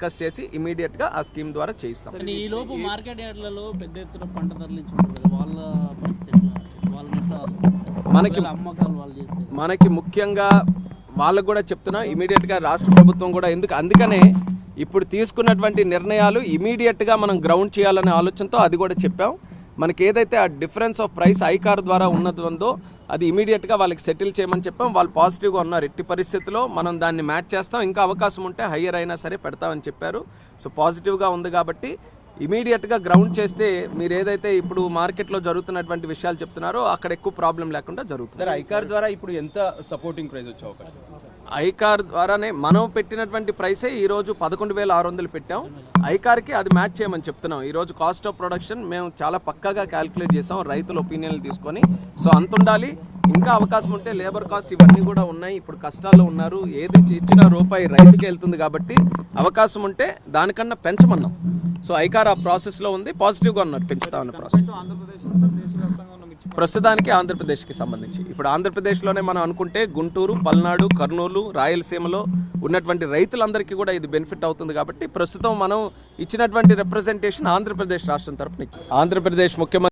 Discuss చేసి immediate గా ఆ స్కీమ్ ద్వారా చేయిస్తాం. ఈ లోపు మార్కెట్ యార్డ్లలో పెద్ద ఎత్తున పంట తరలించుకుంటారు, వాళ్ళ పరిస్థితి మనకి ముఖ్యంగా వాళ్ళకు కూడా చెప్తున్నా, ఇమీడియట్ గా రాష్ట్ర ప్రభుత్వం కూడా అందుకనే ఇప్పుడు తీసుకున్నటువంటి నిర్ణయాలు ఇమీడియట్ గా మనం గ్రౌండ్ చేయాలనే ఆలోచనతో అది కూడా చెప్పాం. మనకి ఏదైతే ఆ డిఫరెన్స్ ఆఫ్ ప్రైస్ ఐకార్ ద్వారా ఉన్నదో అది ఇమీడియట్ గా వాళ్ళకి సెటిల్ చేయమని చెప్పాం. వాళ్ళు పాజిటివ్ గా ఉన్నారు. ఎట్టి పరిస్థితుల్లో మనం దాన్ని మ్యాచ్ చేస్తాం, ఇంకా అవకాశం ఉంటే హయ్యర్ అయినా సరే పెడతామని చెప్పారు. సో పాజిటివ్ గా ఉంది కాబట్టి ఇమీడియట్ గా గ్రౌండ్ చేస్తే మీరు ఏదైతే ఇప్పుడు మార్కెట్ లో జరుగుతున్నటువంటి విషయాలు చెప్తున్నారో అక్కడ ఎక్కువ ప్రాబ్లం లేకుండా జరుగుతుంది. సార్, ఐకార్ ద్వారా ఇప్పుడు ఎంత సపోర్టింగ్ ప్రైస్ వచ్చే అవకాశం? ఐకార్ ద్వారానే మనం పెట్టినటువంటి ప్రైసే ఈ రోజు 11,600 పెట్టాం. ఐకార్కి అది మ్యాచ్ చేయమని చెప్తున్నాం. ఈ రోజు కాస్ట్ ఆఫ్ ప్రొడక్షన్ మేము చాలా పక్కాగా క్యాలిక్యులేట్ చేసాం రైతుల ఒపీనియన్లు తీసుకొని. సో అంత ఉండాలి. ఇంకా అవకాశం ఉంటే లేబర్ కాస్ట్ ఇవన్నీ కూడా ఉన్నాయి. ఇప్పుడు కష్టాల్లో ఉన్నారు. ఏది ఇచ్చిన రూపాయి రైతుకి వెళ్తుంది కాబట్టి అవకాశం ఉంటే దానికన్నా పెంచమన్నాం. సో ఐకార్ ఆ ప్రాసెస్లో ఉంది, పాజిటివ్గా ఉన్నారు, పెంచుతామన్న ప్రాసెస్. ప్రస్తుతానికి ఆంధ్రప్రదేశ్కి సంబంధించి ఇప్పుడు ఆంధ్రప్రదేశ్లోనే మనం అనుకుంటే గుంటూరు, పల్నాడు, కర్నూలు, రాయలసీమలో ఉన్నటువంటి రైతులందరికీ కూడా ఇది బెనిఫిట్ అవుతుంది. కాబట్టి ప్రస్తుతం మనం ఇచ్చినటువంటి రిప్రజెంటేషన్ ఆంధ్రప్రదేశ్ రాష్ట్రం తరపున ఆంధ్రప్రదేశ్ ముఖ్యమంత్రి